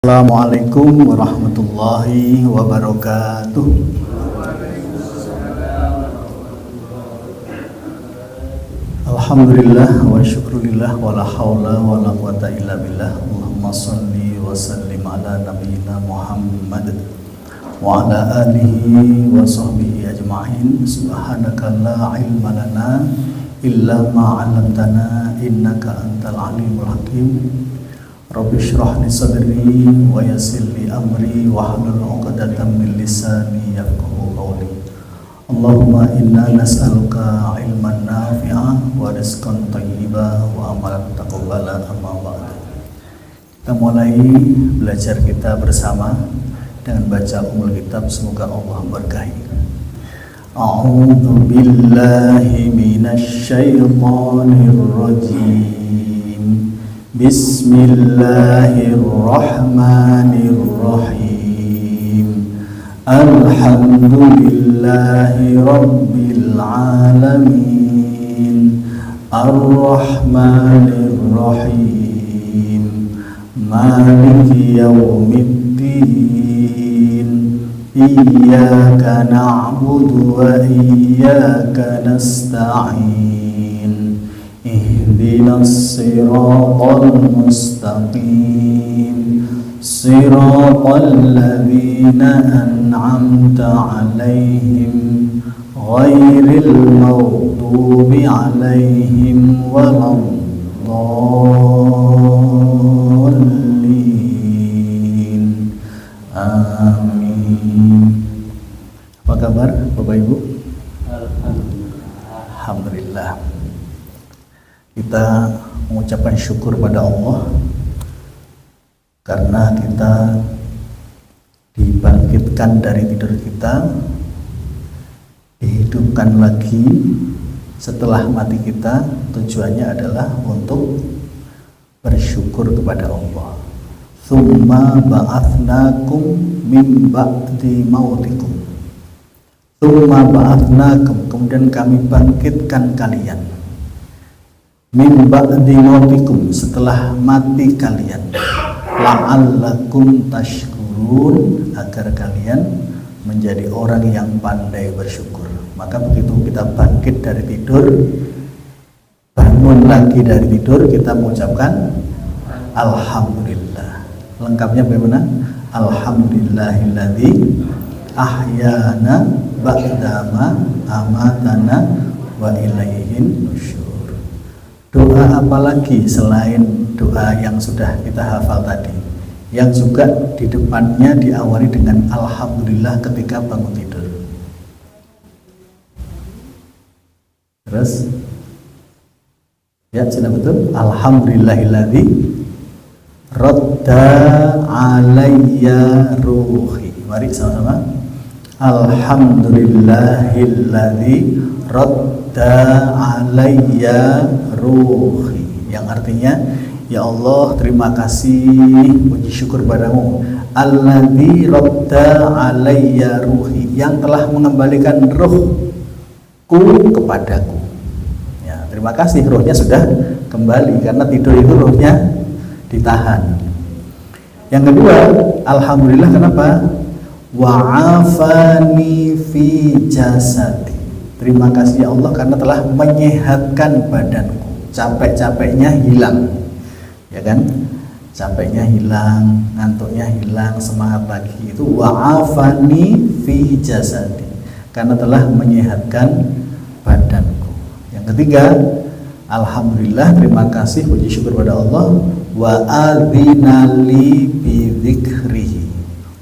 Assalamualaikum warahmatullahi wabarakatuh. Alhamdulillah wa syukrulillah wa la hawla wa la quwata illa billah. Allahumma salli wa sallim ala nabiyyina Muhammad wa ala alihi wa sahbihi ajma'in. Subhanaka la ilma lana illa ma 'allamtana innaka antal alimul hakim. Rabbi shrah li sadri wa yassir li amri wa hlul 'uqdatam min lisani yafqahu qawli. Allahumma inna nas'aluka ilman nafi'a wa rizqan thayyiba wa amalan taqabbala, amma ba'du. Kita mulai belajar kita bersama dengan baca umul kitab, semoga Allah berkahi. A'udzu billahi minasy syaithanir rajim. Bismillahirrahmanirrahim. Alhamdulillahi rabbil alamin. Ar-Rahmanir-Rahim. Maliki yaumiddin. Iyyaka na'budu wa iyyaka nasta'in. Ihdinas siratal mustaqim. Siratal ladzina an'amta 'alaihim ghairil maghdubi 'alaihim waladdallin. Amin. Apa kabar Bapak Ibu? Alhamdulillah. Kita mengucapkan syukur pada Allah karena kita dibangkitkan dari tidur kita, dihidupkan lagi setelah mati kita. Tujuannya adalah untuk bersyukur kepada Allah. Tsumma ba'atsnakum min ba'di mautikum. Tsumma ba'atsnakum, kemudian kami bangkitkan kalian. Min ba'di mautikum, setelah mati kalian. La'allakum tashkurun, agar kalian menjadi orang yang pandai bersyukur. Maka begitu kita bangkit dari tidur, bangun lagi dari tidur, kita mengucapkan Alhamdulillah. Lengkapnya bagaimana? Alhamdulillahilladzi ahyana ba'dama amatana wa ilaihin nusyur. Doa apalagi selain doa yang sudah kita hafal tadi, yang juga di depannya diawali dengan Alhamdulillah ketika bangun tidur. Terus ya, sudah betul. Alhamdulillahilladzi radda alayya ruhi. Mari sama-sama. Alhamdulillahilladzi radda alayya ruhi, yang artinya, ya Allah, terima kasih, puji syukur padamu, alladzi radda alayya ruhi, yang telah mengembalikan ruhku kepadaku. Ya, terima kasih, ruhnya sudah kembali, karena tidur itu ruhnya ditahan. Yang kedua, alhamdulillah, kenapa? Wa'afani fi jasadi. Terima kasih ya Allah karena telah menyehatkan badanku. Capek-capeknya hilang, ya kan? Capeknya hilang, ngantuknya hilang, semangat lagi. Itu wa'afani fi jasadi, karena telah menyehatkan badanku. Yang ketiga, alhamdulillah, terima kasih, puji syukur pada Allah. Wa adzinali bi dzikrihi.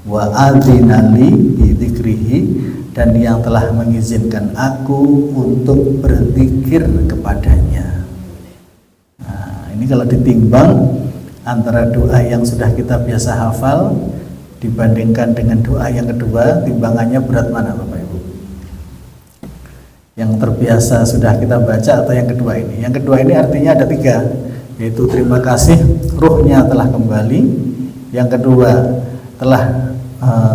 Wa adzinali bi dzikrihi, dan yang telah mengizinkan aku untuk berzikir kepadanya. Nah, ini kalau ditimbang antara doa yang sudah kita biasa hafal dibandingkan dengan doa yang kedua, timbangannya berat mana Bapak Ibu? Yang terbiasa sudah kita baca atau yang kedua ini? Yang kedua ini artinya ada tiga, yaitu terima kasih, ruhnya telah kembali. Yang kedua, telah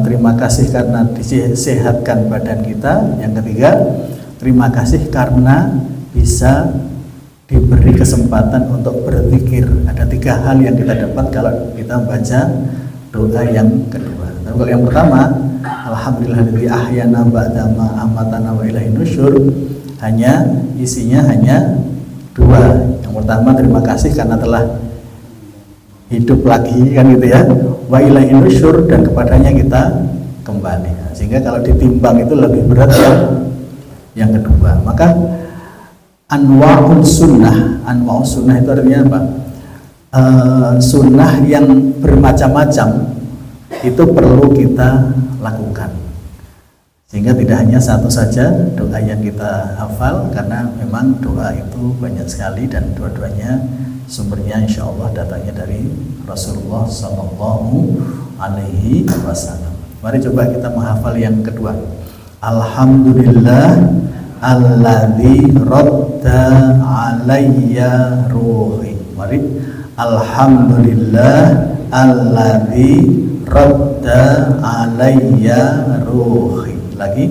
terima kasih karena disehatkan badan kita. Yang ketiga, terima kasih karena bisa diberi kesempatan untuk berzikir. Ada tiga hal yang kita dapat kalau kita membaca doa yang kedua. Tapi kalau yang pertama, alhamdulillahilladzi ahyana ba'da ma amatana wa ilaihin nusyur, isinya hanya dua. Yang pertama, terima kasih karena telah hidup lagi, kan gitu ya. Wa ilaihin nusyur, dan kepadanya kita kembali. Sehingga kalau ditimbang itu lebih berat yang kedua. Maka anwa'ul sunnah itu artinya apa? Sunnah yang bermacam-macam itu perlu kita lakukan, sehingga tidak hanya satu saja doa yang kita hafal, karena memang doa itu banyak sekali dan dua-duanya sumbernya insya Allah datangnya dari Rasulullah Sallallahu Alaihi Wasallam. Mari coba kita menghafal yang kedua. Alhamdulillah alladzi radda alayya ruhi. Mari. Alhamdulillah alladzi radda alayya ruhi. Lagi.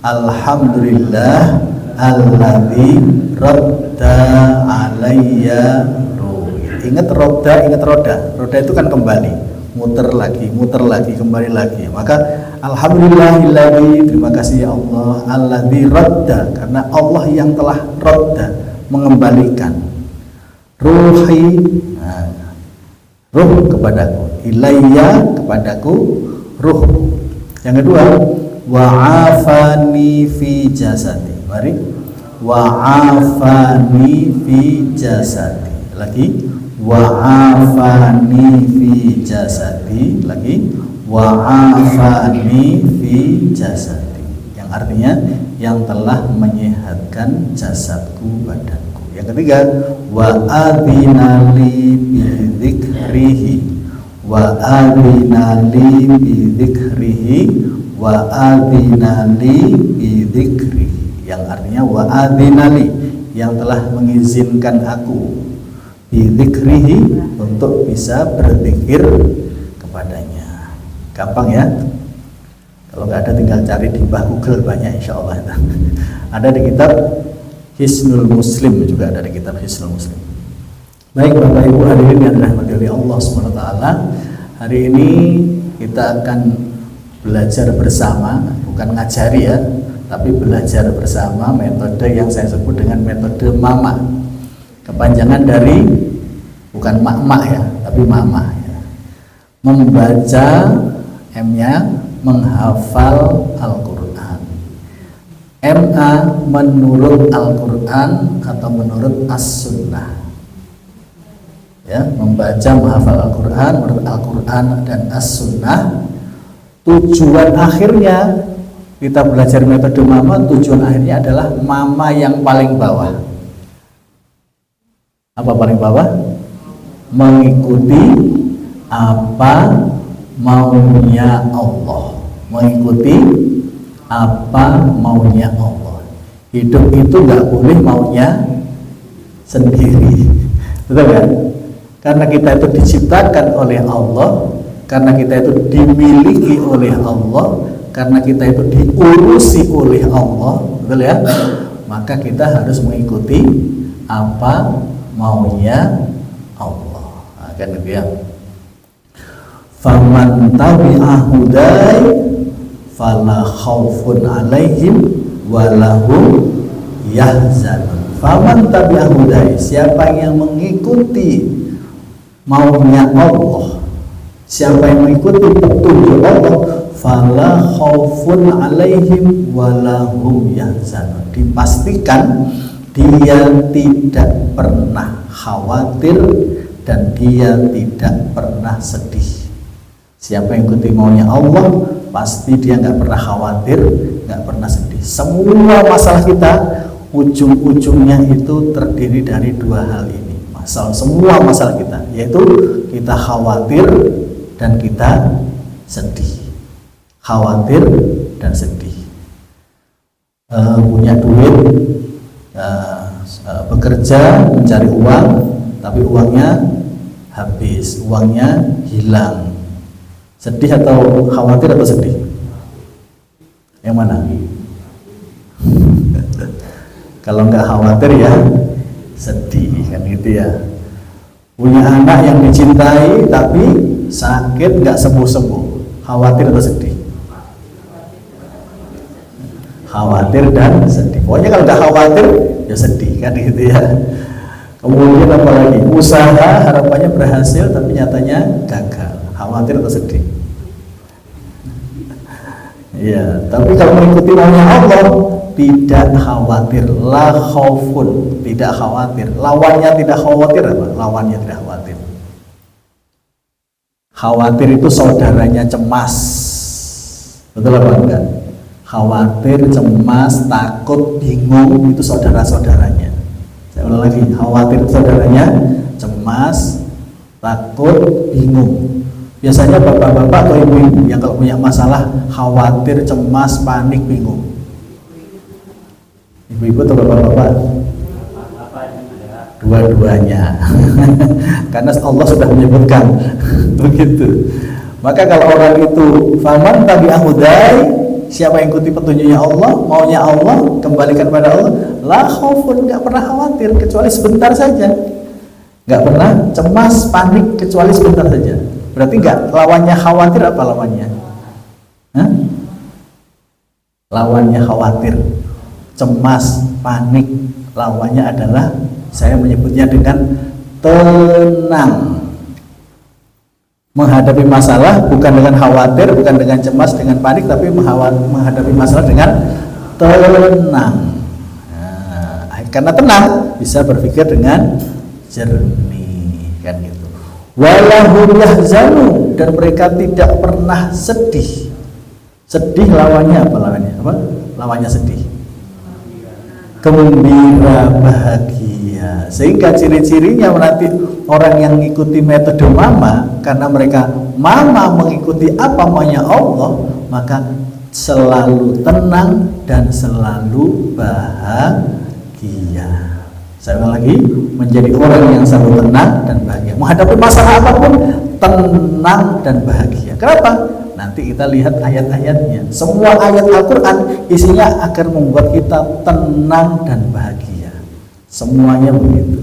Alhamdulillah alladzi radda alayya ruhi. Ingat roda, ingat roda. Roda itu kan kembali, muter lagi, kembali lagi. Maka alhamdulillahilladzi, terima kasih ya Allah, alladzi radda, karena Allah yang telah radda, mengembalikan ruhi, ruh kepadaku, ilayya, kepadaku, ruh. Yang kedua, wa'afani fi jasadi. Mari, wa'afani fi jasadi. Lagi, wa'afani fi jasadi. Lagi, wa'afani fi jasadi, yang artinya yang telah menyehatkan jasadku, badanku. Yang ketiga, wa adzinali bi dzikrihi, wa adzinali bi dzikrihi, wa adzinali bi dzikrihi, yang artinya wa adzinali, yang telah mengizinkan aku, bi dzikrihi, untuk bisa berzikir kepadanya. Gampang ya, kalau nggak ada tinggal cari di Google, banyak insya Allah. Ada di kitab Hisnul Muslim, juga ada di kitab Hisnul Muslim. Baik Bapak Ibu hadirin yang dirahmati oleh Allah SWT, hari ini kita akan belajar bersama, bukan ngajari ya, tapi belajar bersama metode yang saya sebut dengan metode mama. Kepanjangan dari, bukan mak-mak ya, tapi mama ya. Membaca, M-nya, menghafal Al-Quran. MA menurut Al-Quran atau menurut As-Sunnah. Ya, membaca, menghafal Al-Quran menurut Al-Quran dan As-Sunnah. Tujuan akhirnya kita belajar metode mama, tujuan akhirnya adalah mama yang paling bawah. Apa paling bawah? Mengikuti apa maunya Allah, mengikuti apa maunya Allah. Hidup itu nggak boleh maunya sendiri, betul kan? Karena kita itu diciptakan oleh Allah, karena kita itu dimiliki oleh Allah, karena kita itu diurusi oleh Allah, betul ya? Maka kita harus mengikuti apa maunya Allah. Nah, kan gitu ya. Faman tabi'a hudai fala khaufun alaihim walahum yahzanun. Faman tabi'a hudai, siapa yang mengikuti maunya Allah, siapa yang mengikuti petunjuk Allah, fala khaufun alaihim walahum yahzanun, dipastikan dia tidak pernah khawatir dan dia tidak pernah sedih. Siapa yang ikuti maunya Allah, pasti dia nggak pernah khawatir, nggak pernah sedih. Semua masalah kita ujung-ujungnya itu terdiri dari dua hal ini. Semua masalah kita, yaitu kita khawatir dan kita sedih. Khawatir dan sedih. Punya duit, bekerja mencari uang, tapi uangnya habis, uangnya hilang. Sedih atau khawatir atau sedih? Yang mana? Kalau nggak khawatir ya sedih, kan gitu ya. Punya anak yang dicintai tapi sakit nggak sembuh-sembuh, khawatir atau sedih? Khawatir dan sedih. Pokoknya kalau nggak khawatir ya sedih kan gitu ya. Kemudian apalagi usaha harapannya berhasil tapi nyatanya gagal, khawatir atau sedih? Ya, tapi kalau mengikuti maunya Allah tidak khawatir, la khaufun, tidak khawatir. Lawannya tidak khawatir apa? Lawannya tidak khawatir. Khawatir itu saudaranya cemas. Betul apa enggak? Khawatir, cemas, takut, bingung itu saudara-saudaranya. Saya ulang lagi, khawatir itu saudaranya cemas, takut, bingung. Biasanya bapak-bapak atau ibu-ibu yang kalau punya masalah khawatir, cemas, panik, bingung. Ibu-ibu atau bapak-bapak? Dua-duanya. Karena Allah sudah menyebutkan begitu. Maka kalau orang itu faman tabi'ahu hudai, siapa yang ikuti petunjuknya Allah, maunya Allah, kembalikan pada Allah, la khaufun, nggak pernah khawatir kecuali sebentar saja. Nggak pernah cemas, panik kecuali sebentar saja. Berarti nggak, lawannya khawatir apa lawannya? Hah? Lawannya khawatir, cemas, panik. Lawannya adalah, saya menyebutnya dengan tenang. Menghadapi masalah bukan dengan khawatir, bukan dengan cemas, dengan panik, tapi menghadapi masalah dengan tenang. Nah, karena tenang bisa berpikir dengan jernih, kan gitu. Walahum yahzanu, dan mereka tidak pernah sedih. Sedih lawannya apa lawannya? Apa? Lawannya sedih. Gembira, bahagia. Sehingga ciri-cirinya nanti orang yang mengikuti metode mama, karena mereka mama mengikuti apa maunya Allah, maka selalu tenang dan selalu bahagia. Saya ulang lagi, menjadi orang yang selalu tenang dan bahagia. Menghadapi masalah apapun, tenang dan bahagia. Kenapa? Nanti kita lihat ayat-ayatnya. Semua ayat Al-Quran isinya agar membuat kita tenang dan bahagia. Semuanya begitu.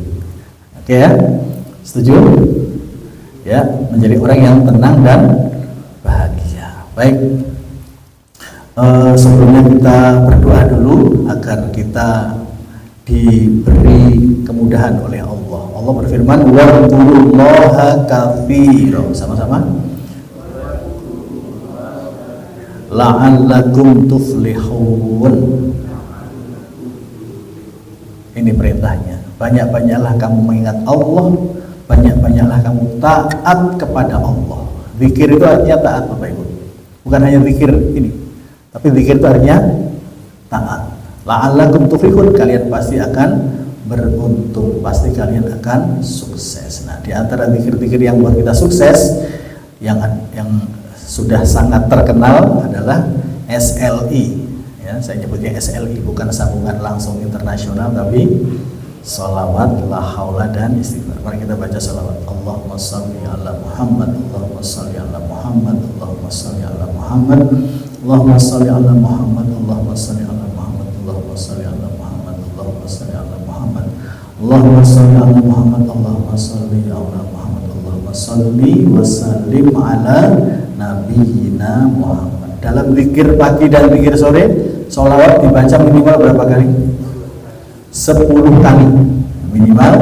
Oke ya? Setuju? Ya, menjadi orang yang tenang dan bahagia. Baik. Sebelumnya kita berdoa dulu agar kita diberi kemudahan oleh Allah. Allah berfirman, "Wadhkurullaha katsiran." Sama-sama. La'allakum tuflihun. Ini perintahnya. Banyak-banyaklah kamu mengingat Allah, banyak-banyaklah kamu taat kepada Allah. Zikir itu artinya taat, Bapak Ibu. Bukan hanya zikir ini, tapi zikir itu artinya taat. La'allakum tuflihun, kalian pasti akan beruntung, pasti kalian akan sukses. Nah, di antara zikir-zikir yang buat kita sukses, yang sudah sangat terkenal adalah SLI. Ya, saya nyebutnya SLI, bukan sambungan langsung internasional, tapi sholawat, la haula dan istighfar. Mari kita baca sholawat. Allahumma sholli ala Muhammad, Allahumma sholli ala Muhammad, Allahumma sholli ala Muhammad, Allahumma sholli ala Muhammad, Allahumma sholli ala Muhammad, Allahumma sholli ala Muhammad, Allahumma sholli ala Muhammad, Allahumma sholli ala Muhammad, Allahumma sholli ala Muhammad, Allahumma sholli wa sallim ala nabiyina Muhammad. Dalam zikir pagi dan zikir sore, sholawat dibaca minimal berapa kali? 10 kali. Minimal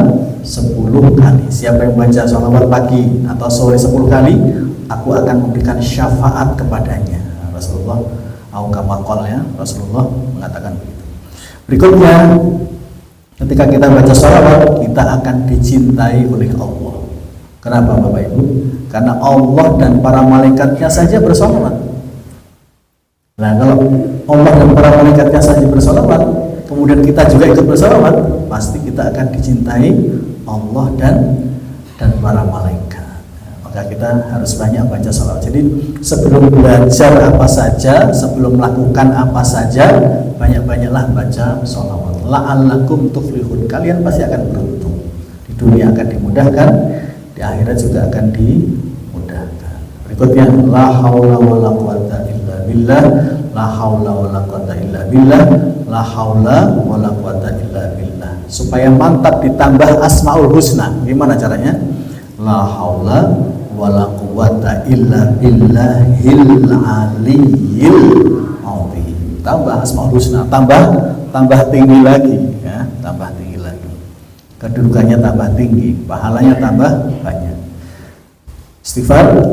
10 kali. Siapa yang baca sholawat pagi atau sore 10 kali, aku akan memberikan syafaat kepadanya. Rasulullah ya, Rasulullah mengatakan begitu. Berikutnya, ketika kita baca sholawat, kita akan dicintai oleh Allah. Kenapa Bapak Ibu? Karena Allah dan para malaikatnya saja bersolawat. Nah, kalau Allah dan para malaikatnya saja bersolawat, kemudian kita juga ikut bersolawat, pasti kita akan dicintai Allah dan para malaikat. Maka kita harus banyak baca sholawat. Jadi sebelum belajar apa saja, sebelum melakukan apa saja, banyak-banyaklah baca sholawat. La'allakum tuflihun, kalian pasti akan beruntung. Di dunia akan dimudahkan, di akhirat juga akan dimudahkan. Berikutnya, la haula wala quwata illa billah, la haula wala quwata illa billah, la haula wala quwata illa billah. Supaya mantap ditambah asmaul husna. Gimana caranya? La haula wala quwata quwwata illa billahil aliyyil azim. Tambah Asmaul Husna, tambah tinggi lagi ya, tambah tinggi lagi. Kedudukannya tambah tinggi, pahalanya tambah banyak. Istighfar,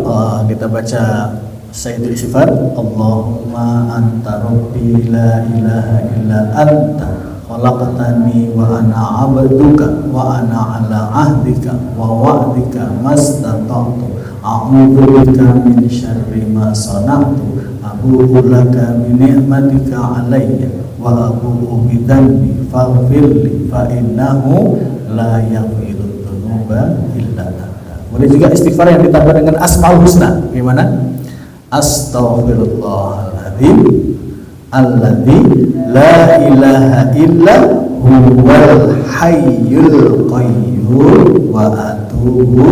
kita baca Sayyidul Istighfar. Allahumma anta rabbi la ilaha illa anta khalaqtani wa ana 'abduka wa ana 'ala 'ahdika wa wa'dika mastata'tu a'udzu bika min syarri ma sana'tu abu'u laka bi ni'matika 'alayya wa abu'u bi dhanbi faghfirli fa innahu la yaghfiru dzunuba illa anta. Boleh juga istighfar yang ditambah dengan Asmaul Husna. Gimana? Astaghfirullahaladzim alladzi la ilaha illa huwal hayyul qayyum wa atubu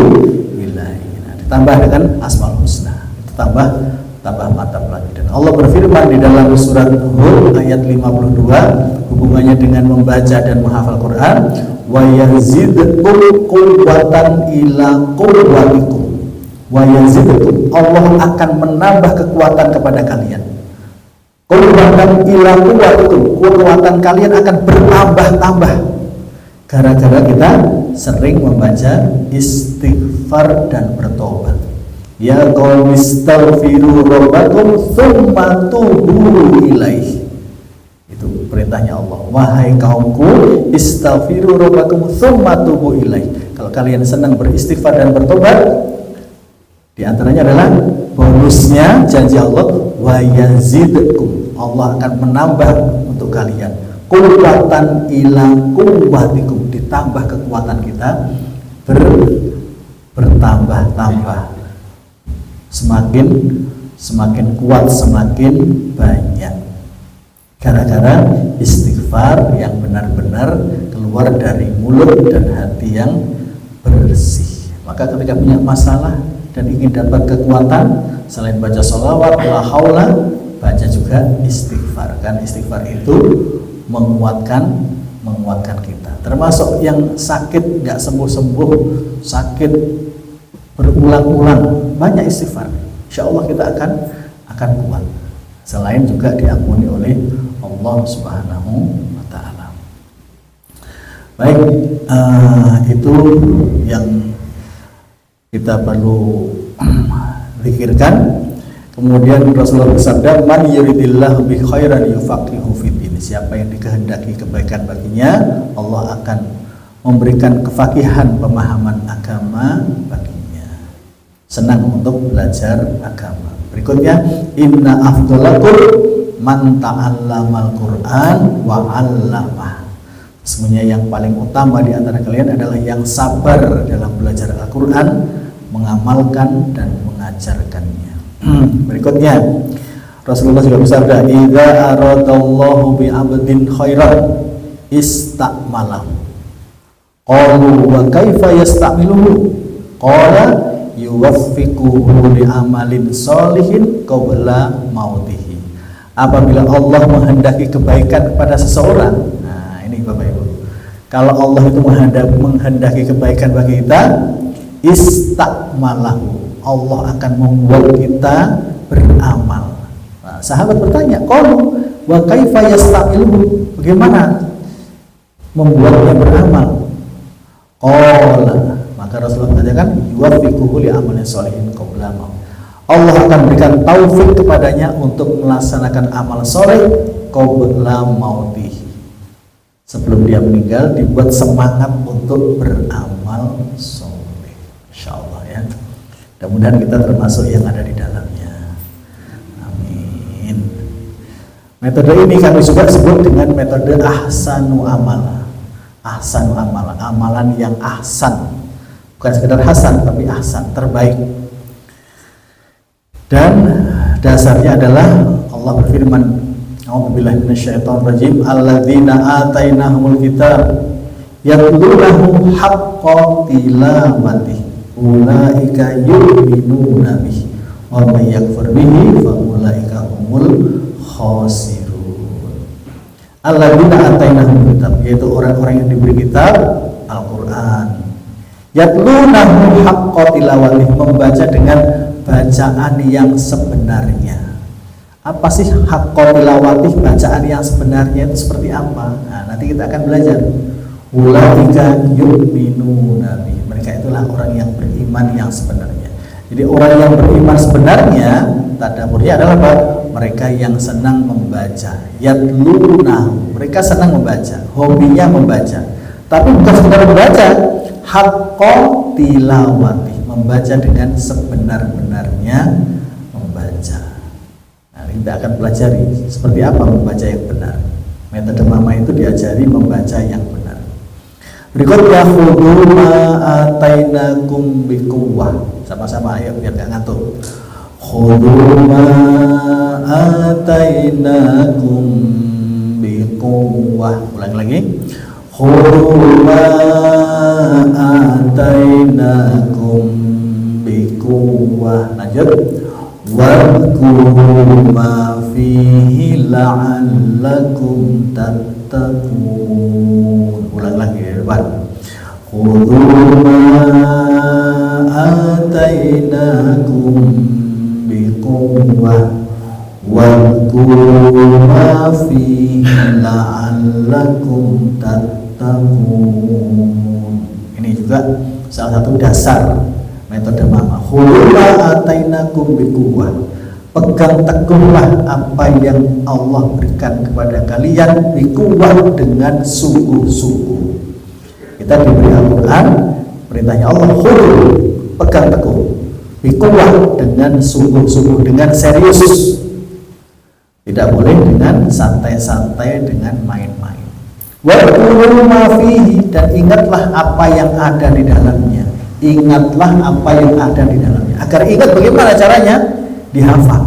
ilaihi. Ditambah dengan Asmaul Husna. Itu tambah mantap lagi. Dan Allah berfirman di dalam surat Hud ayat 52 hubungannya dengan membaca dan menghafal Quran, wa yazidkum quwwatan ila quwwatikum. Wa yazidkum, Allah akan menambah kekuatan kepada kalian. Quwwatan ila quwwatikum, kekuatan kalian akan bertambah-tambah gara-gara kita sering membaca istighfar dan bertobat. Ya qaumi astaghfiru rabbakum tsumma tubu ilaihi. Itu perintahnya Allah. Wahai kaumku, istaghfiru rabbakum tsumma tubu ilaihi. Kalau kalian senang beristighfar dan bertobat, di antaranya adalah bonusnya janji Allah, wa yazidkum, Allah akan menambah untuk kalian quwwatan ila quwwatikum, ditambah kekuatan kita bertambah-tambah, semakin kuat, semakin banyak, gara-gara istighfar yang benar-benar keluar dari mulut dan hati yang bersih. Maka ketika punya masalah dan ingin dapat kekuatan, selain baca sholawat, la haula, baca juga istighfar. Kan istighfar itu menguatkan kita. Termasuk yang sakit nggak sembuh-sembuh, sakit berulang-ulang, banyak istighfar. Insya Allah kita akan kuat. Selain juga diampuni oleh Allah Subhanahu wa Ta'ala. Baik, itu yang kita perlu pikirkan. Kemudian Rasulullah bersabda, man yuridillahu bi khairan yufaqihu fiddin. Siapa yang dikehendaki kebaikan baginya, Allah akan memberikan kefakihan pemahaman agama baginya. Senang untuk belajar agama. Berikutnya, inna afdalakum man ta'allamal Qur'an wa 'allamah. Sesungguhnya yang paling utama di antara kalian adalah yang sabar dalam belajar Al-Qur'an, mengamalkan dan mengajarkannya. Berikutnya, Rasulullah juga bersabda, idza aradallahu bi 'abdin khairan istakmalahu. Qalu wa kaifa yastamiluhu? Qala yuwaffiquhu li amalin sholihin qabla mautihi. Apabila Allah menghendaki kebaikan kepada seseorang, nah ini Bapak Ibu, kalau Allah itu menghendaki kebaikan bagi kita, istakmalahu, Allah akan membuat kita beramal. Nah, sahabat bertanya, qalu wa kaifa yastamiluhu? Bagaimana membuatnya beramal? Qala, maka Rasulullah mengatakan, yuwaffiquhu li amalin sholihin qabla maut. Allah akan berikan taufik kepadanya untuk melaksanakan amal soleh qabla mautihi. Sebelum dia meninggal, dibuat semangat untuk beramal soleh. Insyaallah ya. Mudah-mudahan kita termasuk yang ada di dalamnya. Amin. Metode ini kami juga sebut dengan metode ahsanu amal. Ahsanu amal, amalan yang ahsan. Bukan sekedar hasan, tapi ahsan, terbaik. Dan dasarnya adalah Allah berfirman, a'udzubillahi minasyaitonirrajim, alladzina atainahumul kitab yatlunahu haqqa tilawatihi ulaika yu'minuna bihi wa may yakfur bihi fa ulaika humul khasirun. Alladzina atainahumul kitab, yaitu orang-orang yang diberi kitab Al-Qur'an. Yatlunahu haqqa tilawatihi, membaca dengan bacaan yang sebenarnya. Apa sih haqqa tilawatih, bacaan yang sebenarnya itu seperti apa? Nah, nanti kita akan belajar. Ulaika yu'minuna bi. Mereka itulah orang yang beriman yang sebenarnya. Jadi orang yang beriman sebenarnya, tadaburnya adalah apa? Mereka yang senang membaca. Yatluna, mereka senang membaca, hobinya membaca. Tapi bukan sekedar membaca, haqqa tilawatih, membaca dengan sebenar-benarnya membaca. Nah, kita akan pelajari seperti apa membaca yang benar. Metode mama itu diajari membaca yang benar. Berikutnya khudhu ma atainakum biquwwah. Sama-sama ayo biar gak ngantuk. Khudhu ma atainakum biquwwah. Ulang lagi. Khudhu ma atainakum biquwwah. Lanjut. Wadhkuru ma fihi la'allakum tattaqun. Ulang lagi ya depan. Khudhu ma atainakum biquwwah wadhkuru ma fihi la'allakum tattaqun. Ini juga salah satu dasar metode mama. Khudhu ma atainakum biquwwah. Pegang teguhlah apa yang Allah berikan kepada kalian biquwwah, dengan sungguh-sungguh. Kita diberi Al-Quran, perintahnya Allah khudhu, pegang teguh, biquwwah, dengan sungguh-sungguh, dengan serius. Tidak boleh dengan santai-santai, dengan main-main. Wadhkuru ma fihi, dan ingatlah apa yang ada di dalamnya. Ingatlah apa yang ada di dalamnya. Agar ingat bagaimana caranya? Dihafal.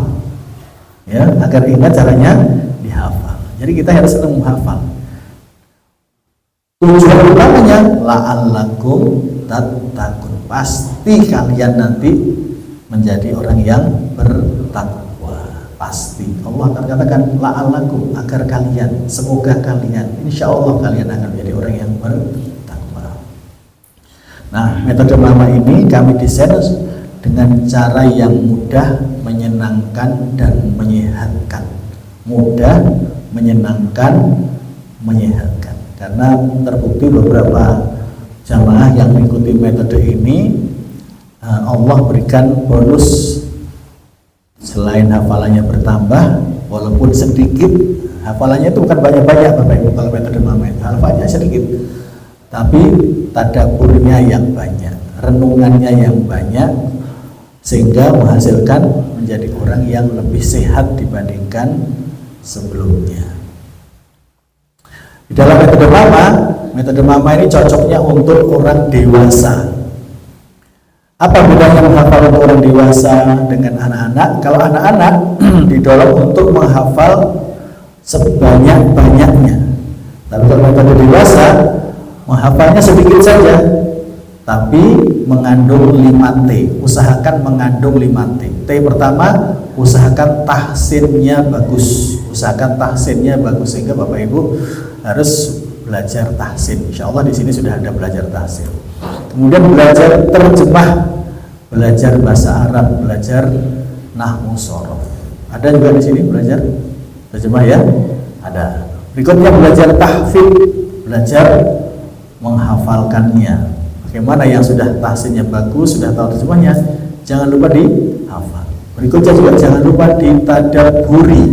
Ya, agar ingat caranya dihafal. Jadi kita harus senang menghafal. Tujuan utamanya la'allakum tattaqun. Pasti kalian nanti menjadi orang yang bertakwa. Pasti. Allah akan katakan la'allakum, agar kalian, semoga kalian, insya Allah kalian akan menjadi orang yang bertakwa. Nah, metode mama ini kami desain dengan cara yang mudah, menyenangkan dan menyehatkan. Mudah, menyenangkan, menyehatkan. Karena terbukti beberapa jamaah yang mengikuti metode ini, Allah berikan bonus. Selain hafalannya bertambah, walaupun sedikit, hafalannya itu bukan banyak-banyak Bapak Ibu kalau metode mama itu, hafalannya sedikit, tapi tadaburnya yang banyak, renungannya yang banyak, sehingga menghasilkan menjadi orang yang lebih sehat dibandingkan sebelumnya. Di dalam metode mama ini cocoknya untuk orang dewasa. Apa bedanya menghafal untuk orang dewasa dengan anak-anak? Kalau anak-anak didorong untuk menghafal sebanyak-banyaknya. Tapi kalau metode dewasa, menghafalnya sedikit saja, tapi mengandung 5T. Usahakan mengandung 5T. T pertama, usahakan tahsinnya bagus. Usahakan tahsinnya bagus, sehingga Bapak Ibu harus belajar tahsin. Insya Allah di sini sudah ada belajar tahsin. Kemudian belajar terjemah, belajar bahasa Arab, belajar nahwu shorof. Ada juga di sini belajar terjemah ya? Ada. Berikutnya belajar tahfidz, belajar menghafalkannya. Bagaimana yang sudah tahsinnya bagus, sudah tahu terjemahnya, jangan lupa dihafal. Berikutnya juga jangan lupa ditadaburi.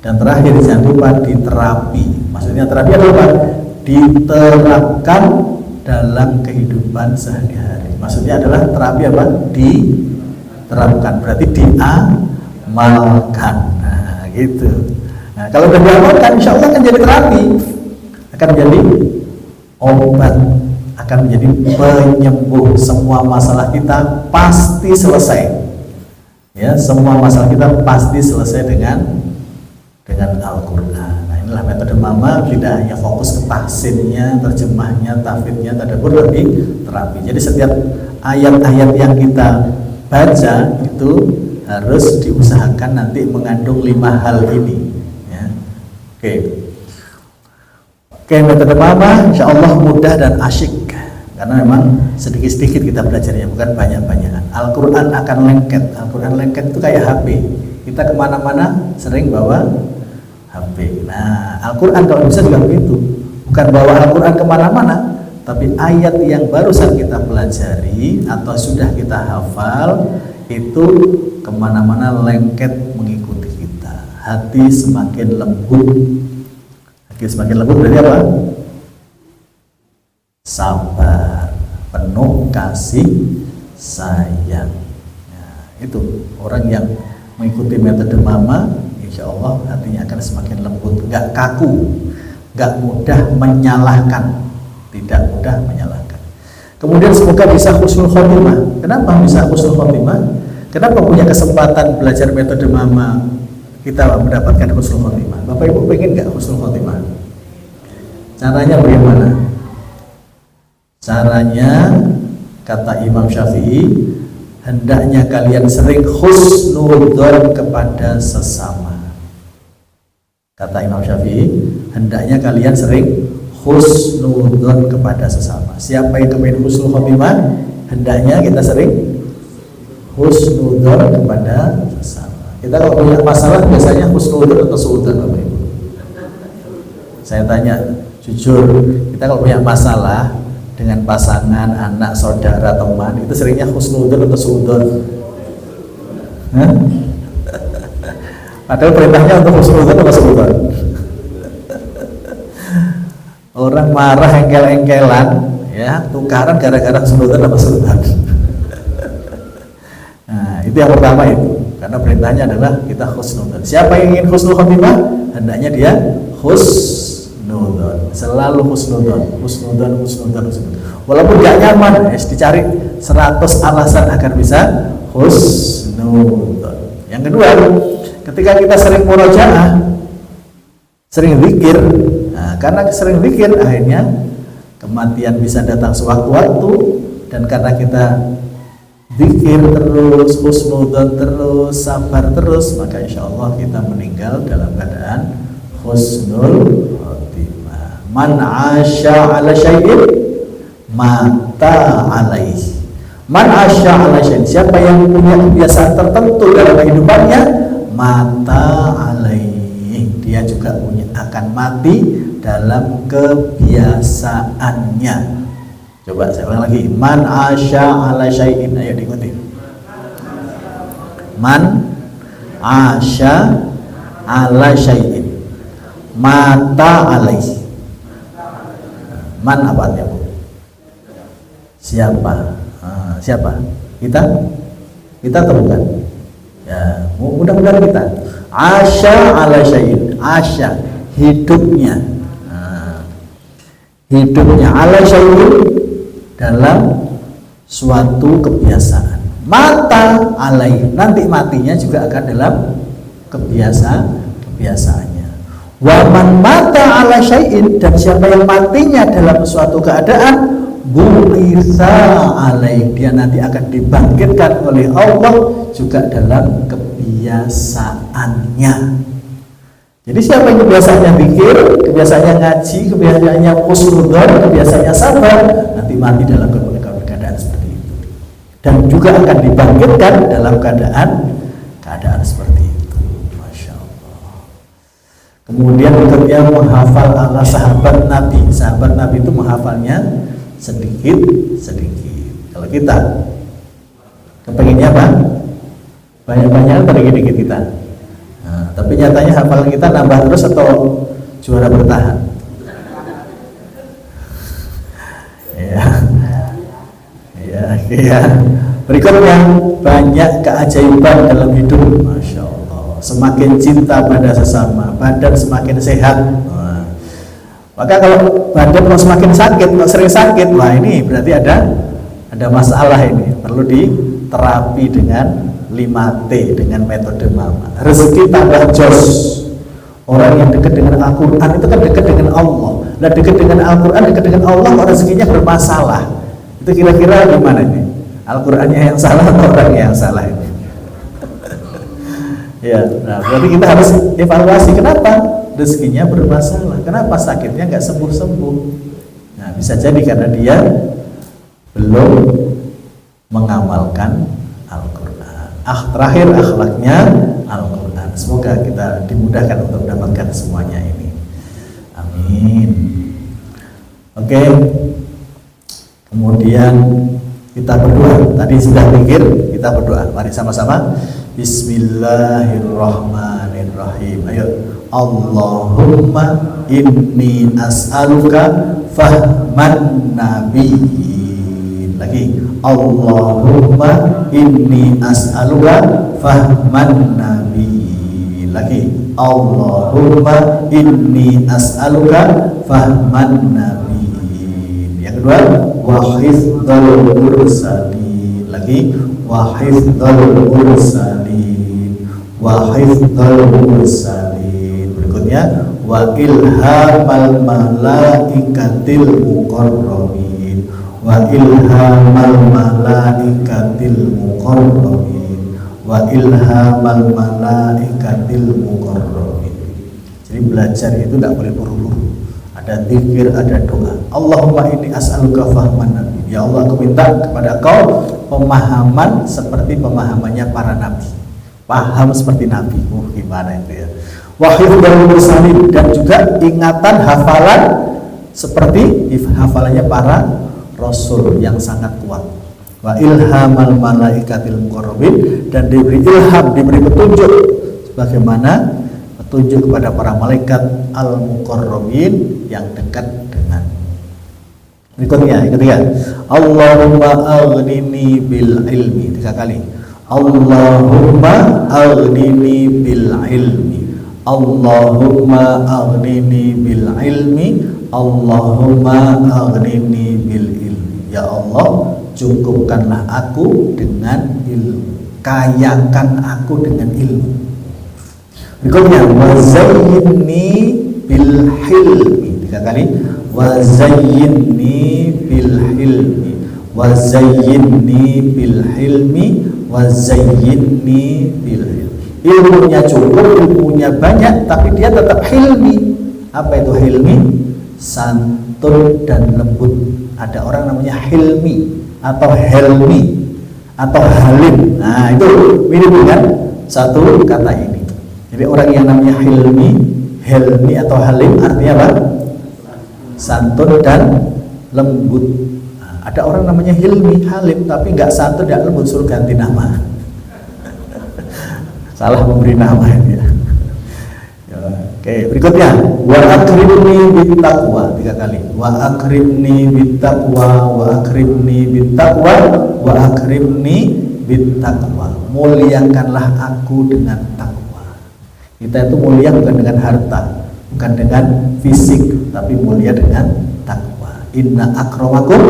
Dan terakhir jangan lupa diterapi. Maksudnya terapi adalah diterapkan dalam kehidupan sehari-hari. Maksudnya adalah terapi apa? Diterapkan, berarti diamalkan. Nah, gitu. Nah, kalau sudah diamalkan, insya Allah akan jadi terapi, akan menjadi obat, akan menjadi penyembuh. Semua masalah kita pasti selesai. Ya, semua masalah kita pasti selesai dengan Al-Quran. Nah, inilah metode mama, tidak hanya fokus ke tahsinnya, terjemahnya, tahfidznya, tadabbur, tapi terapi. Jadi setiap ayat-ayat yang kita baca itu harus diusahakan nanti mengandung 5 hal ini. Ya. Oke, metode mama insya Allah mudah dan asyik. Karena memang sedikit-sedikit kita belajarnya, bukan banyak-banyakan. Al-Quran akan lengket. Al-Quran lengket itu kayak HP. Kita kemana-mana sering bawa HP. Nah, Al-Quran kalau bisa juga begitu. Bukan bawa Al-Quran kemana-mana, tapi ayat yang barusan kita pelajari atau sudah kita hafal itu kemana-mana lengket mengikuti kita. Hati semakin lembut. Hati semakin lembut berarti apa? Sabar, penuh kasih sayang. Nah, itu orang yang mengikuti metode mama, insya Allah hatinya akan semakin lembut, nggak kaku, nggak mudah menyalahkan, tidak mudah menyalahkan. Kemudian semoga bisa husnul khotimah. Kenapa bisa husnul khotimah? Kenapa punya kesempatan belajar metode mama kita mendapatkan husnul khotimah? Bapak Ibu pengen nggak husnul khotimah? Caranya bagaimana? Caranya, kata Imam Syafi'i, hendaknya kalian sering husnudzon kepada sesama. Kata Imam Syafi'i, hendaknya kalian sering husnudzon kepada sesama. Siapa yang kepingin husnul khotimah, hendaknya kita sering husnudzon kepada sesama. Kita kalau punya masalah biasanya husnudzon atau suudzon, Bapak Ibu? Saya tanya jujur, kita kalau punya masalah dengan pasangan, anak, saudara, teman, itu seringnya husnudzon atau suudzon? Padahal perintahnya untuk husnudzon atau suudzon. Orang marah engkel-engkelan, ya, tukaran gara-gara husnudzon atau suudzon. Nah, itu yang pertama itu. Karena perintahnya adalah kita husnudzon. Siapa yang ingin husnul khotimah, hendaknya dia husnudzon, selalu husnudzon. Walaupun gak nyaman, dicari 100 alasan agar bisa husnudzon. Yang kedua, ketika kita sering murojaah, sering zikir, nah, karena sering zikir akhirnya kematian bisa datang sewaktu-waktu, dan karena kita zikir terus, husnudzon terus, sabar terus, maka insya Allah kita meninggal dalam keadaan husnul khotimah. Man asya ala syai'in mata alaih. Man asya ala syai'in, siapa yang punya kebiasaan tertentu dalam kehidupannya, mata alaih, dia juga akan mati dalam kebiasaannya. Coba saya ulang lagi. Man asya ala syai'in, ayo diikuti. Man asya ala syai'in mata alaih. Man apa artinya? Siapa? Siapa? Kita atau bukan? Ya, mudah-mudahan kita. Asya ala syai'in, asya hidupnya, hidupnya ala syai'in dalam suatu kebiasaan. Mata alaih, nanti matinya juga akan dalam kebiasaannya. Wa man mata ala syai'in, dan siapa yang matinya dalam suatu keadaan, bu'itsa alaih, dia nanti akan dibangkitkan oleh Allah juga dalam kebiasaannya. Jadi siapa yang kebiasaannya zikir, kebiasaannya ngaji, kebiasaannya husnudzon, kebiasaannya sabar, nanti mati dalam keadaan seperti itu, dan juga akan dibangkitkan dalam keadaan seperti itu. Masya Allah. Kemudian berikutnya menghafal ala sahabat Nabi. Sahabat Nabi itu menghafalnya sedikit. Kalau kita kepenginnya apa? Banyak-banyak atau dikit-dikit kita? Nah, tapi nyatanya hafalan kita nambah terus atau juara bertahan? Ya. Berikutnya, banyak keajaiban dalam hidup. Masya Allah. Semakin cinta pada sesama, badan semakin sehat. Maka kalau badan mau semakin sakit, mau sering sakit, wah ini berarti ada masalah ini. Perlu diterapi dengan 5T, dengan metode mama. Rezeki tambah jos. Orang yang dekat dengan Al-Quran itu kan dekat dengan Allah. Nah, dekat dengan Al-Quran, dekat dengan Allah, rezekinya bermasalah. Itu kira-kira gimana ini? Al-Qurannya yang salah atau orangnya yang salah ini? Ya, nah berarti kita harus evaluasi kenapa rezekinya bermasalah, kenapa sakitnya nggak sembuh-sembuh. Nah, bisa jadi karena dia belum mengamalkan Al-Quran. Terakhir akhlaknya Al-Quran. Semoga kita dimudahkan untuk mendapatkan semuanya ini. Amin. Oke. Kemudian kita berdoa. Tadi sudah pikir, kita berdoa. Mari sama-sama. Bismillahirrahmanirrahim. Ayo. Allahumma inni as'aluka fahman nabiyyin. Lagi. Allahumma inni as'aluka fahman nabiyyin. Lagi. Allahumma inni as'aluka fahman nabiyyin. Yang kedua, wa hifdzal mursalin. Lagi. Wa hifdzal mursalin. Wa hifdzal mursalin. Berikutnya, wa ilhamal malaikatil muqarrabin. Wa ilhamal malaikatil muqarrabin. Wa ilhamal malaikatil muqarrabin. Jadi belajar itu tidak boleh buru-buru. Ada zikir, ada doa. Allahumma inni as'aluka fahman nabi. Ya Allah, aku minta kepada Kau pemahaman seperti pemahamannya para nabi. Paham seperti nabi. Gimana itu ya? Wa hifdzal mursalin, dan juga ingatan hafalan seperti hafalannya para rasul yang sangat kuat. Wa ilhamal malaikatil muqarrabin, dan diberi ilham, diberi petunjuk sebagaimana petunjuk kepada para malaikat al-muqarrabin yang dekat dengan. Berikutnya, yang ketiga, Allahumma aghnini bil ilmi. 3 kali. Allahumma aghnini bil ilmi. Allahumma aghnini bil ilmi. Allahumma aghnini bil ilmi. Ya Allah, cukupkanlah aku dengan ilmu, kayakan aku dengan ilmu. Berikutnya, wa zayyinni bil hilmi. 3 kali. Wa zayyinni bil hilmi. Wa zayyinni bil hilmi. Wa zayyinni bil hilmi. Ilmunya cukup, ilmunya banyak, tapi dia tetap hilmi. Apa itu hilmi? Santun dan lembut. Ada orang namanya hilmi atau helmi atau halim. Nah, itu mirip dengan satu kata ini. Jadi orang yang namanya hilmi, helmi atau halim artinya apa? Santun dan lembut. Nah, ada orang namanya hilmi, halim, tapi nggak santun dan lembut, suruh ganti nama. Salah memberi nama ini ya. Oke, berikutnya, wa akrimni bit taqwa. 3 kali. Wa akrimni bit taqwa, wa akrimni bit taqwa, wa akrimni bit taqwa. Muliakanlah aku dengan takwa. Kita itu mulia bukan dengan harta, bukan dengan fisik, tapi mulia dengan takwa. Inna akramakum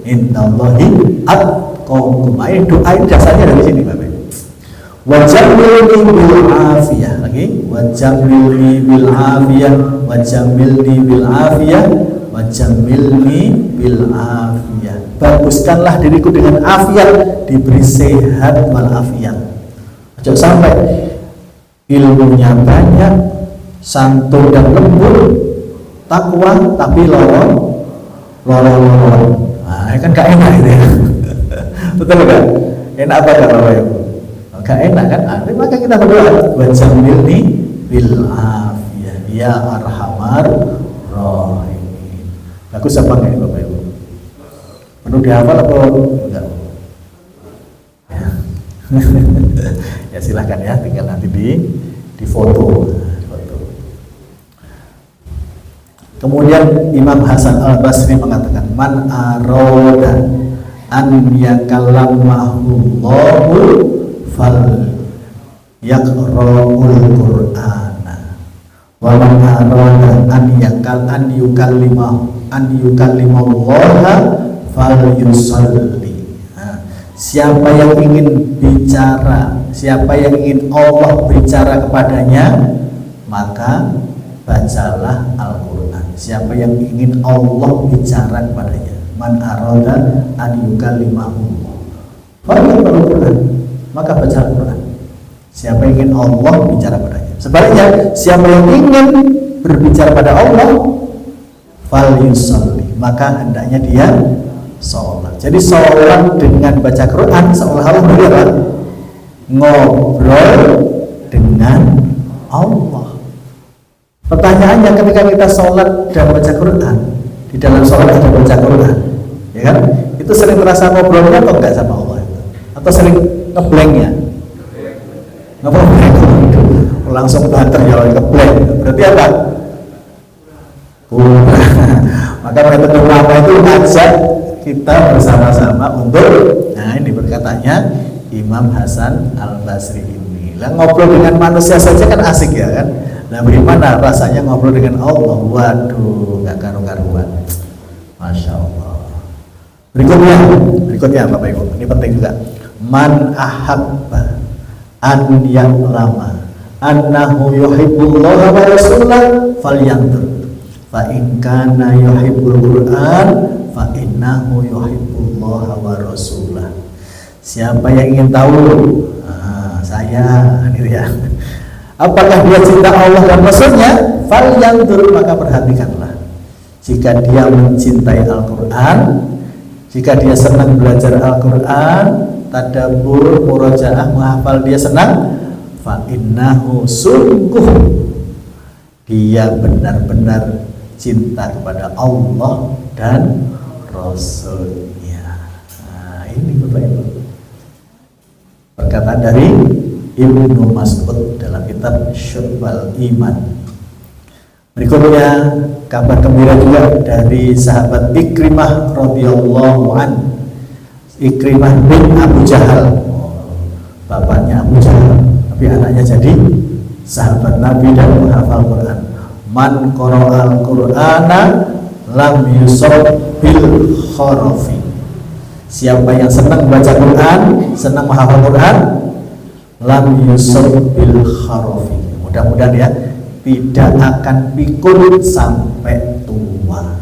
indallahi atqakum. Doa dasarnya dari sini, Bapak. Wajamilni bil afiyah. Lagi, wajamilni bil afiyah, wajamilni bil afiyah, wajamilni bil afiyah. Baguskanlah diriku dengan afiat, diberi sehat wal afiat. Jangan sampai ilmunya banyak, santun dan lembut, takwa tapi lorong. Nah, kan gak enak itu ya. Betul kan? Enak apa gak Bapak Ibu? Gak enak kan? Maka kita berdoa, wajamilni bil afiyah ya arhamar rahimin. Bagus apa enggak Bapak Ibu? Perlu dihafal atau enggak? Ya silahkan ya, tinggal nanti di foto. Kemudian Imam Hasan Al-Basri mengatakan, man aroda an yakallamahullahu fal yaqra'ul qur'ana wa man arada an yukallimallaha fal yusalli. Siapa yang ingin bicara, siapa yang ingin Allah bicara kepadanya, maka bacalah Al-Quran. Siapa yang ingin Allah bicara kepadanya, man arada an yukallimahullah fal yaqra'ul qur'an, maka baca Al-Quran. Siapa yang ingin Allah bicara padanya. Sebaliknya, siapa yang ingin berbicara pada Allah, fal yusalli, maka hendaknya dia sholat. Jadi sholat dengan baca Quran seolah-olah beneran ngobrol dengan Allah. Pertanyaannya, ketika kita sholat dan baca Quran, di dalam sholat ada baca Quran, ya kan? Itu sering terasa ngobrolnya atau enggak sama Allah itu? Atau sering ngeblanknya? Ngeblank, langsung banter ya ngeblank. Berarti apa? Maka metode ulama itu ajak kita bersama-sama untuk, nah ini berkatanya Imam Hasan Al-Basri ini. Lah ngobrol dengan manusia saja kan asik ya kan? Nah bagaimana rasanya ngobrol dengan Allah? Waduh, nggak karu-karuan. Masya Allah. Berikutnya Bapak Ibu, ini penting juga. Man ahabba an ya'lama annahu yuhibbullaha wa rasulahu falyanzur fa in kana yuhibbul Qur'an fa innahu yuhibbullaha wa rasulahu. Siapa yang ingin tahu, saya gitu ya, apakah dia cinta Allah dan Rasulnya, falyanzur, maka perhatikanlah. Jika dia mencintai Al-Quran, jika dia senang belajar Al-Quran, tadabbur, murojaah, menghafal, dia senang, fa innahu, sungguh dia benar-benar cinta kepada Allah dan Rasulnya. Nah, ini Bapak Ibu, perkataan dari Ibnu Mas'ud dalam kitab Syu'bal Iman. Berikutnya kabar gembira juga dari sahabat Ikrimah radhiyallahu an. Ikrimah bin Abu Jahal, bapaknya Abu Jahal, tapi anaknya jadi sahabat Nabi dan menghafal Quran. Man qara'al Qur'ana lam yusab bil kharafi. Siapa yang senang baca Quran, senang menghafal Quran, lam yusab bil kharafi, mudah-mudahan ya, tidak akan pikun sampai tua.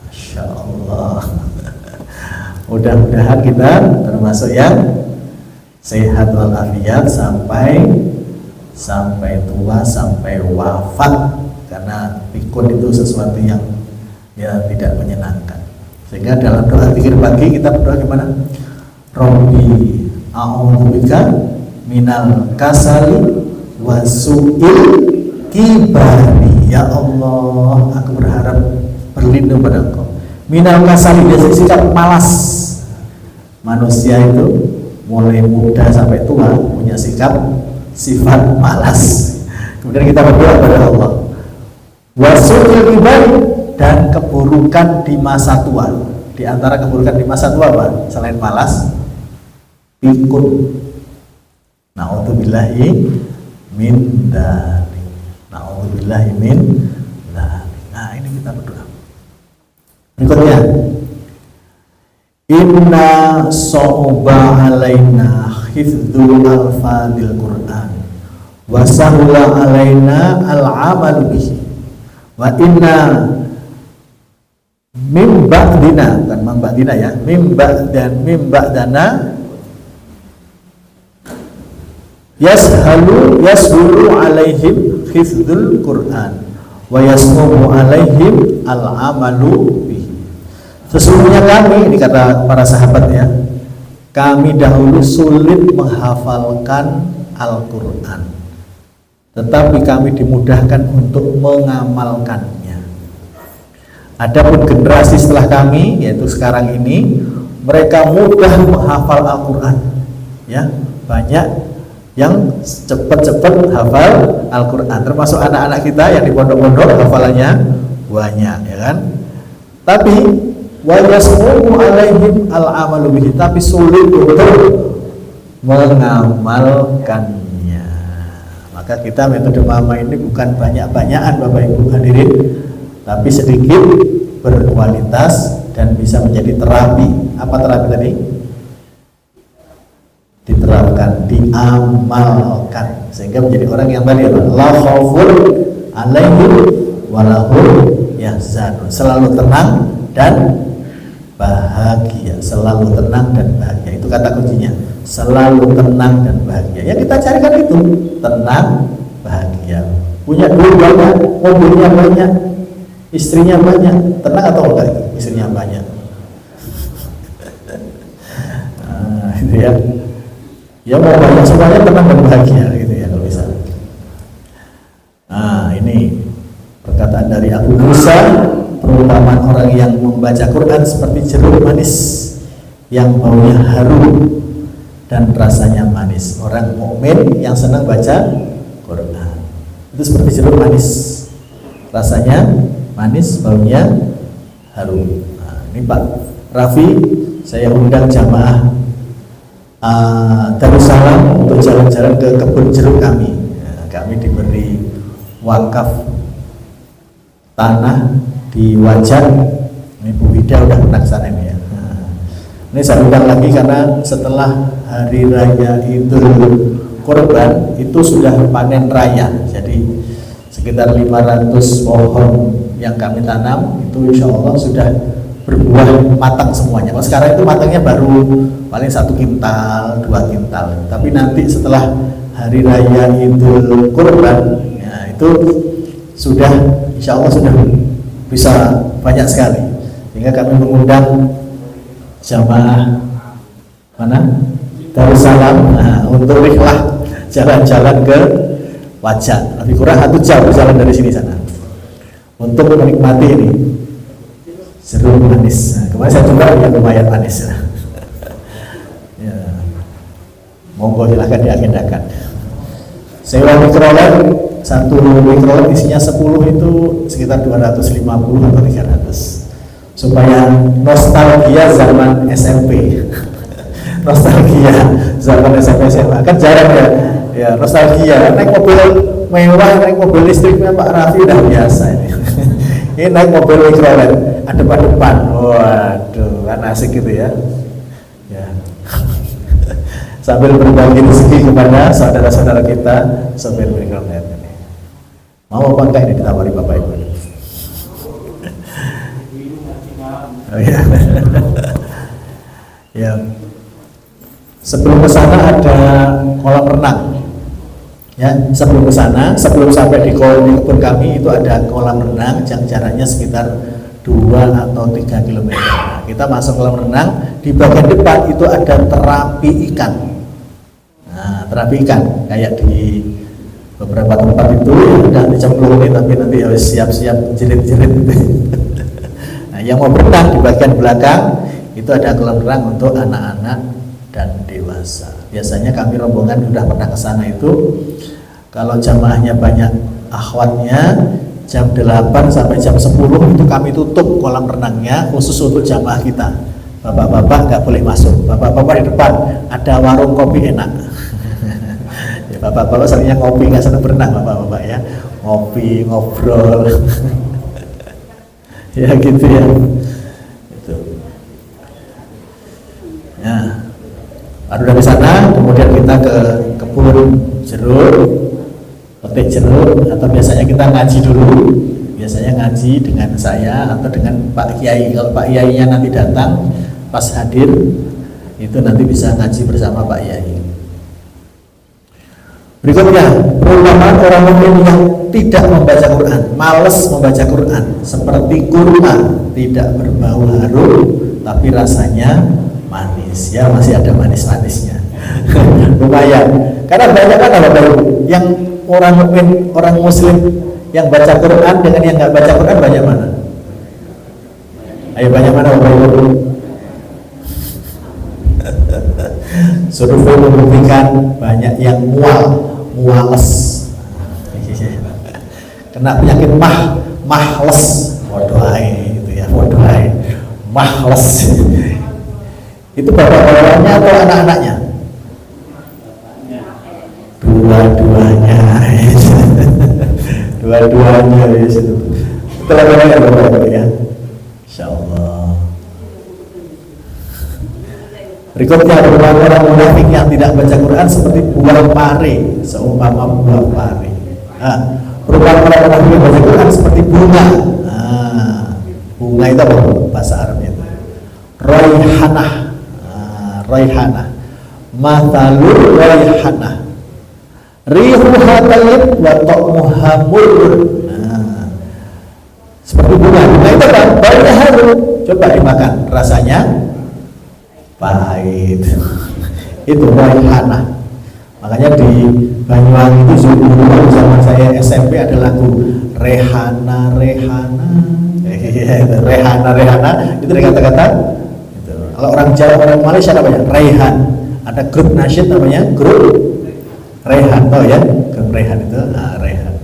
Masya Allah. Mudah-mudahan kita termasuk yang sehat walafiat sampai tua, sampai wafat. Karena pikun itu sesuatu yang ya tidak menyenangkan. Sehingga dalam doa zikir pagi kita berdoa gimana? Rabbi a'udzubika minal kasali wa su'il kibari. Ya Allah, aku berharap berlindung pada Engkau. Minal kasali, dia sikap malas. Manusia itu mulai muda sampai tua punya sifat malas. Kemudian kita berdoa kepada Allah. Wasu'il kibari, dan keburukan di masa tua. Di antara keburukan di masa tua apa? Selain malas, pikun. Na'udzubillahi min dzalik. Na'udzubillahi min dzalik. Nah, ini kita berdoa. Berikutnya, inna so'uba alaina hifdzul alfadil Qur'an wa sahula alaina al-amal bihi wa inna mim ba'dina, bukan mam ba'dina ya, mim ba'dana yashulu alaihim hifdzul Qur'an wa yasmumu alaihim al-amalu bihi. Sesungguhnya kami, ini kata para sahabat ya, kami dahulu sulit menghafalkan Al-Quran, tetapi kami dimudahkan untuk mengamalkannya. Adapun generasi setelah kami, yaitu sekarang ini, mereka mudah menghafal Al-Quran ya, banyak yang cepat-cepat hafal Al-Quran, termasuk anak-anak kita yang di pondok-pondok hafalannya banyak ya kan. Tapi wa yasmumu alaihim al-amalu bihi, tapi sulit untuk mengamalkannya. Maka kita metode mama ini bukan banyak-banyakan Bapak Ibu hadirin, tapi sedikit berkualitas dan bisa menjadi terapi. Apa terapi tadi? Diterapkan, diamalkan, sehingga menjadi orang yang tadi la khaufun alaihim wa lahum yahzanun, selalu tenang dan bahagia, selalu tenang dan bahagia. Itu kata kuncinya, selalu tenang dan bahagia. Yang kita carikan itu tenang, bahagia. Punya duit banyak, mobilnya banyak, istrinya banyak, tenang atau enggak? Istrinya banyak. gitu ya. Ya mau banyak semuanya tenang dan bahagia gitu ya kalau bisa. Nah ini perkataan dari Abu Musa, perumpamaan orang yang membaca Quran seperti jeruk manis yang baunya harum dan rasanya manis. Orang mukmin yang senang baca Quran itu seperti jeruk manis, rasanya manis, baunya harum. Nah, ini Pak Raffi, saya undang jamaah Darussalam untuk jalan-jalan ke kebun jeruk kami. Nah, kami diberi wakaf tanah di Wajan. Ini Bu Wida udah pernah kesana ini ya. Nah, ini saya undang lagi karena setelah hari raya Idul Kurban itu sudah panen raya. Jadi sekitar 500 pohon yang kami tanam itu insya Allah sudah berbuah matang semuanya. Kalau sekarang itu matangnya baru paling 1 kintal, 2 kintal. Tapi nanti setelah hari raya Idul Kurban, ya itu sudah insya Allah sudah bisa banyak sekali. Sehingga kami mengundang jamaah mana? Darussalam untuk rihlah jalan-jalan ke Wajan. Lebih kurang 1 jam berjalan dari sini sana untuk menikmati ini jeruk manis. Nah, kemarin saya coba yang lumayan manis. Ya. Monggo silahkan diagendakan. Sewa mikrolet, 1 mikrolet isinya 10 itu sekitar 250 atau 300. Supaya nostalgia zaman SMP. Nostalgia zaman SMP SMA kan jarang ya. Ya nostalgia naik mobil mewah, naik mobil listriknya Pak Raffi udah biasa ini. Ini naik mobil mikrolet adep-adepan, waduh kan asik gitu ya. Ya. Sambil berbagi rezeki kepada saudara-saudara kita sopir mikrolet ini. Mau apa enggak ini ditawari Bapak Ibu? Oh ya. Ya. Sebelum ke sana ada kolam renang. Ya, sebelum ke sana, sebelum sampai di kebun kami itu ada kolam renang yang jaraknya sekitar 2 atau 3 km. Nah, kita masuk kolam renang, di bagian depan itu ada terapi ikan. Nah, terapi ikan kayak di beberapa tempat itu ya udah dicemplungin tapi nanti harus siap-siap jerit-jerit gitu. Nah, yang mau berenang di bagian belakang itu ada kolam renang untuk anak-anak dan dewasa. Biasanya kami rombongan sudah pernah ke sana itu kalau jamaahnya banyak akhwatnya jam 8 sampai jam 10 itu kami tutup kolam renangnya khusus untuk jamaah kita. Bapak-bapak nggak boleh masuk. Bapak-bapak di depan ada warung kopi enak. Ya, bapak-bapak seringnya ngopi, nggak senang berenang bapak-bapak ya. Ngopi, ngobrol. Ya gitu ya. Itu. Ya. Baru dari sana kemudian kita ke kebun jeruk, petik jeruk, atau biasanya kita ngaji dulu. Biasanya ngaji dengan saya atau dengan Pak Kiai. Kalau Pak Kiainya nanti datang pas hadir itu nanti bisa ngaji bersama Pak Kiai. Berikutnya, perumpamaan orang mukmin yang tidak membaca Quran, malas membaca Quran, seperti kurma, tidak berbau harum tapi rasanya manis. Ya masih ada manis-manisnya. Lumayan. Karena banyak kan apa yang orang mukmin, orang muslim yang baca Quran dengan yang nggak baca Quran banyak mana? Ayo banyak mana Bapak Ibu? Survei membuktikan banyak yang muales. Kena penyakit mahles. Waduhai itu ya, waduhai. Mahles. Itu bapak-bapaknya atau anak-anaknya? Dua-duanya. Dua-duanya ya situ. Itulah namanya Bapak ya. Insyaallah. Berikutnya perumpamaan orang munafik yang tidak baca Quran seperti buah pare, seumpama buah pare. Nah, perumpamaan orang munafik yang baca Quran seperti bunga. Nah, bunga itu apa bahasa Arabnya? Raihanah. Raihanah. Matalur raihanah. Rihuha tayyib wa ta'muha murr. Nah, seperti bunga. Bunga itu kan baunya harum. Coba dimakan, rasanya pahit. Itu Raihana. Makanya di Banyuwangi itu dulu zaman saya SMP ada lagu Rehana Rehana. Rehana itu dari kata-kata itu. Kalau orang Jawa, orang Malaysia namanya Raihan. Ada grup nasyid namanya grup Raihan, tahu ya? Grup Raihan itu Raihan.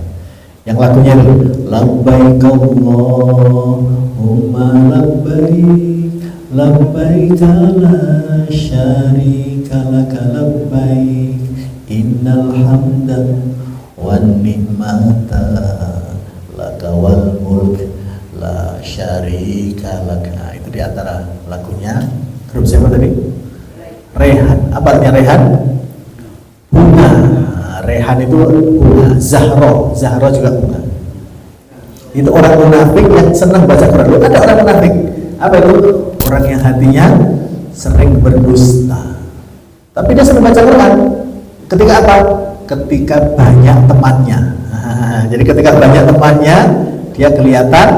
Yang lagunya itu Labbaik Allahumma labbaik labbaik la syarika laka labbaik innal hamda wan ni'mata laka wal mulk la syarika laka. Nah, itu diantara lagunya grup siapa tadi? Raihan. Apa artinya Raihan? Bunga. Raihan itu bunga. Zahro juga bunga. Itu orang munafik yang senang baca Quran. Loh, ada orang munafik. Apa itu? Orang yang hatinya sering berdusta. Tapi dia senang baca Quran. Ketika apa? Ketika banyak temannya. Jadi ketika banyak temannya, dia kelihatan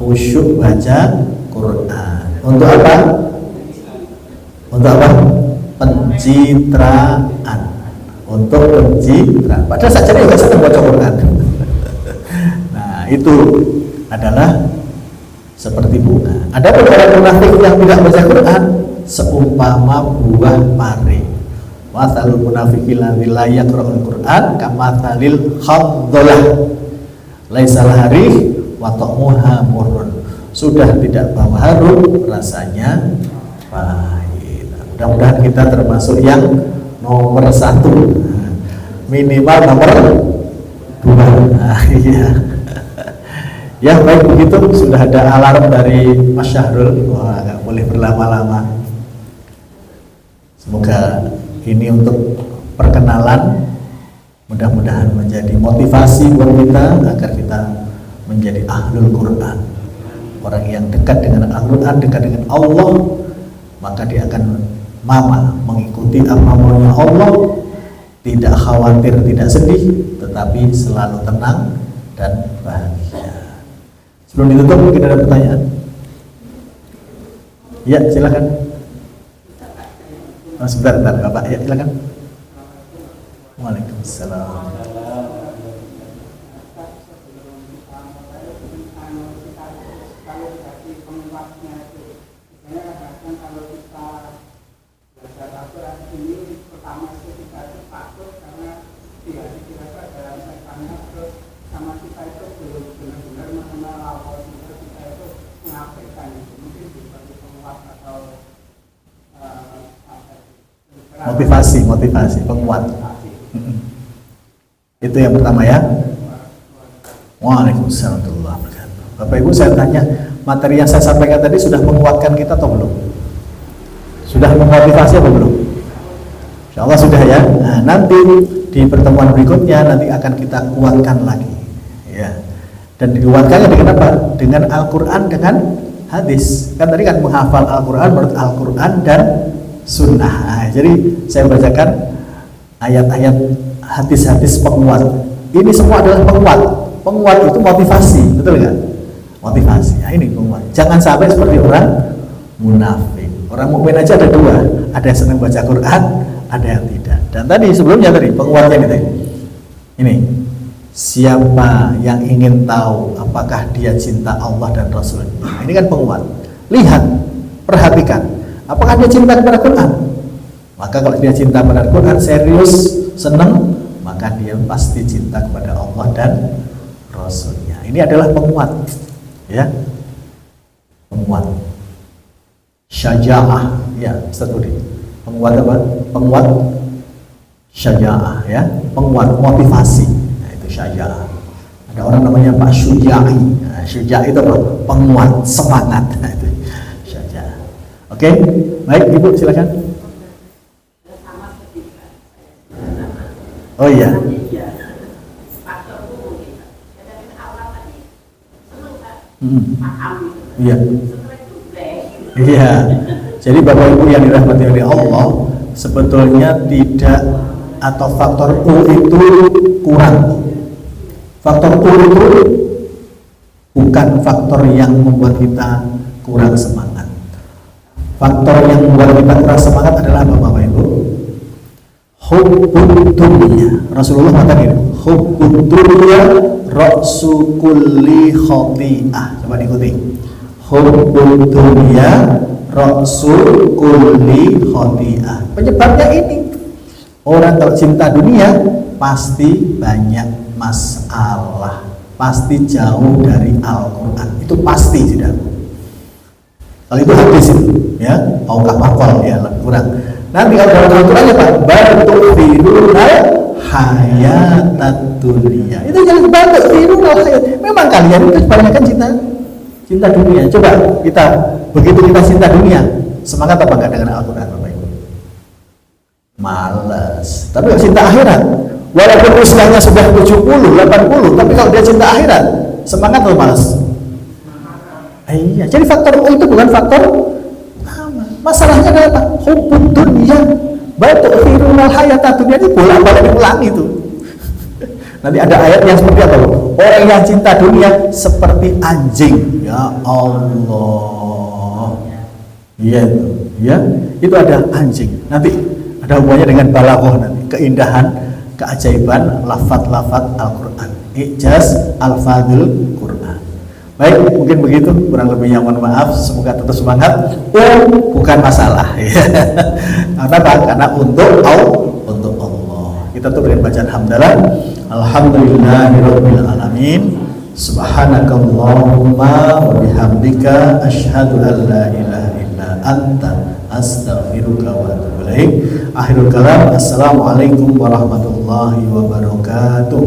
khusyuk baca Quran. Untuk apa? Untuk apa? Pencitraan. Untuk pencitraan. Padahal saja dia juga senang baca Quran. Nah, itu adalah seperti bunga. Ada orang munafik yang tidak baca Quran seumpama buah pare. Mathalul munafiqil la yaqra'ul Quran kamathalil khaddalah. Laisa laharih wa ta'muha murrun. Sudah tidak bau harum, rasanya pahit. Mudah-mudahan kita termasuk yang nomor 1, minimal nomor 2. Iya. Ya baik, begitu sudah ada alarm dari Mas Syahrul. Wah, nggak boleh berlama-lama. Semoga ini untuk perkenalan, mudah-mudahan menjadi motivasi buat kita agar kita menjadi ahlul Quran. Orang yang dekat dengan Al-Quran, dekat dengan Allah, maka dia akan mengikuti apa maunya Allah, tidak khawatir, tidak sedih, tetapi selalu tenang dan bahagia. Sebelum ditutup mungkin ada pertanyaan? Ya, silakan. Sebentar, Bapak. Ya, silakan. Waalaikumsalam. Motivasi, penguat. Itu yang pertama ya. Waalaikumsalam warahmatullahi wabarakatuh. Bapak Ibu, saya tanya, materi yang saya sampaikan tadi sudah menguatkan kita atau belum? Sudah memotivasi atau belum? Insyaallah sudah ya. Nah, nanti di pertemuan berikutnya nanti akan kita kuatkan lagi. Ya. Dan dikuatkannya dengan apa? Dengan Al-Quran, dengan hadis. Kan tadi kan menghafal Al-Quran menurut Al-Quran dan sunnah. Nah, jadi saya bacakan ayat-ayat hadis-hadis penguat. Ini semua adalah penguat. Penguat itu motivasi, betul nggak? Motivasi. Nah, ini penguat. Jangan sampai seperti orang munafik. Orang mukmin aja ada dua. Ada yang senang baca Quran, ada yang tidak. Dan tadi sebelumnya tadi penguatnya gitu. Ini siapa yang ingin tahu apakah dia cinta Allah dan Rasul? Nah, ini kan penguat. Lihat, perhatikan. Apakah dia cinta kepada Quran? Maka kalau dia cinta kepada Quran, serius, senang, maka dia pasti cinta kepada Allah dan Rasulnya. Ini adalah penguat, ya, penguat. Syaja'ah, ya, Ustaz Budi. Penguat apa? Penguat syaja'ah, ya, penguat motivasi. Nah, itu syaja'ah. Ada orang namanya Pak Syuja'i. Nah, Syuja'i itu apa? Penguat, semangat. Nah, itu syaja'ah. Oke, baik Ibu silakan. Oh iya. Iya. Iya. Jadi Bapak Ibu yang dirahmati oleh Allah, sebetulnya tidak, atau faktor U itu kurang. Faktor U itu bukan faktor yang membuat kita kurang semangat. Faktor yang membuat kita kurang semangat adalah apa Bapak Ibu? hubbud dunya. Rasulullah mengatakan gitu, hubbud dunya ra'su kulli khati'ah. Coba diikuti. Hubbud dunya ra'su kulli khati'ah. Penyebabnya ini. Orang kalau cinta dunia pasti banyak masalah, pasti jauh dari Al-Quran. Itu pasti sudah. Kalau itu hadis itu, ya, aukah pakol ya, lebih kurang. Nanti kalau dalam Al-Qurannya Pak, batu'firuna hayatad dunia. Itu jangan batu'firuna hayat. Memang kalian itu kebanyakan cinta dunia. Coba kita begitu kita cinta dunia, semangat apa enggak dengan Al-Quran Bapak Ibu? Malas. Tapi kalau cinta akhirat, walaupun usianya sudah 70, 80, tapi kalau dia cinta akhirat, semangat atau malas? Iya, jadi faktor itu bukan faktor masalahnya adalah apa? Hubbud dunya, batu'firunal hayatad dunya, itu bolak-balik diulangi itu. Nanti ada ayat yang seperti apa? Orang yang cinta dunia seperti anjing. Ya Allah. Iya itu, ya. Itu ada anjing. Nanti ada hubungannya dengan balaghah nanti, keindahan, keajaiban lafaz-lafaz Al-Qur'an. Ijaz al-fadhil Qur'an. Baik, mungkin begitu, kurang lebihnya mohon maaf, semoga tetap semangat. Bukan masalah. Karena apa? Karena untuk Allah. Kita tuh berikan bacaan hamdalah. Alhamdulillahirabbil alamin. Subhanakallahumma wa bihamdika asyhadu an la ilaha illa anta astaghfiruka wa atubu ilaik. Akhirul kalam, assalamualaikum warahmatullahi wabarakatuh.